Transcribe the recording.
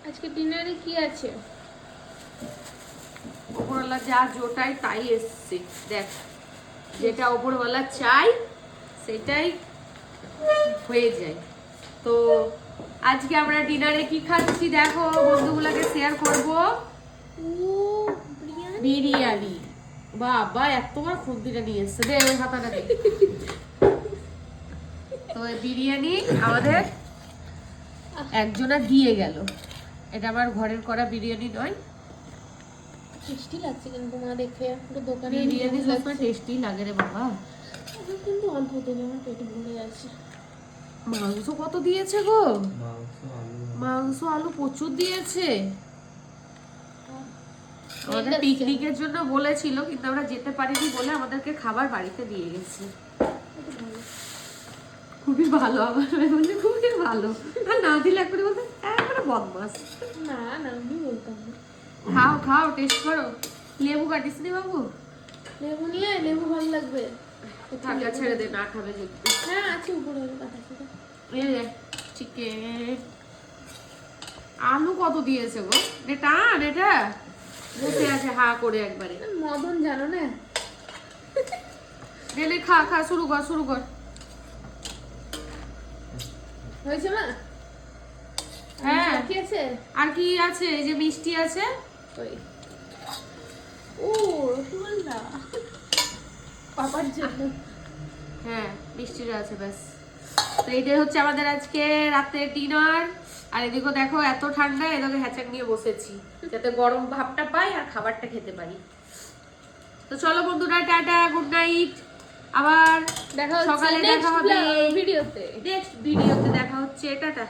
আজকে ডিনারে কি আছে? ওপরওয়ালা যা জোটাই তাই এসছে, দেখ যেটা ওপরওয়ালা চাই সেটাই হয়ে যায়। তো আজকে আমরা ডিনারে কি খাচ্ছি দেখো, বন্ধুগুলোকে শেয়ার করব। ও বিরিয়ানি। বিরিয়ানি। বাবা এতবার খুন্তিটা নিয়ে এসছে, দে ওই হাতাটা দে। তো এই বিরিয়ানি আমাদের একজনা দিয়ে গেল। এটা আমার ঘরের করা বিরিয়ানি নয়। টেস্টি লাগছে কিন্তু মা দেখে, পুরো দোকানে বিরিয়ানি সবসময় টেস্টি লাগে রে বাবা। আমার কিন্তু অল্প দিলে আমার পেট ভরে আছে। মাংস কত দিয়েছে গো? মাংস আলু মাংস আলু প্রচুর দিয়েছে। আমাদের ঠিক আছে। পিকনিকের জন্য বলেছিল, কিন্তু আমরা যেতে পারিনি বলে আমাদেরকে খাবার বাড়িতে দিয়ে গেছে। খুবই ভালো, আমার বলছে খুবই ভালো। আর না দিলে একবারে বলতে একবারে বদমাস। না না আমি বলতাম না। খাও খাও, টেস্ট করো। লেবু কাটিস নি বাবু? লেবু নিয়ে আয়, লেবু ভালো লাগবে। থাকা ছেড়ে দে, না খাবে যদি। হ্যাঁ আছে উপরে কাটা ছিল। এই যে চিকেন। আলু কত দিয়েছে গো? এটা আন, এটা বসে আছে হা করে একবারে। মদন জানো না? গেলে খা খা, শুরু কর শুরু কর। হয়েছে মা? হ্যাঁ। কি আছে? আর কি আছে? এই যে মিষ্টি আছে। ওই ও রসগোল্লা পাপার জন্য। হ্যাঁ মিষ্টিটা আছে ব্যাস। তো এইটাই হচ্ছে আমাদের আজকে রাতের ডিনার। আর এদিকে দেখো এত ঠান্ডা, এদিকে হ্যাচাক নিয়ে বসেছি যাতে গরম ভাবটা পাই আর খাবারটা খেতে পারি। তো চলো বন্ধুরা, টাটা, গুড নাইট। আবার দেখা হচ্ছে সকালে দেখা হবে ভিডিওতে। নেক্সট ভিডিওতে দেখা হচ্ছে, টাটা।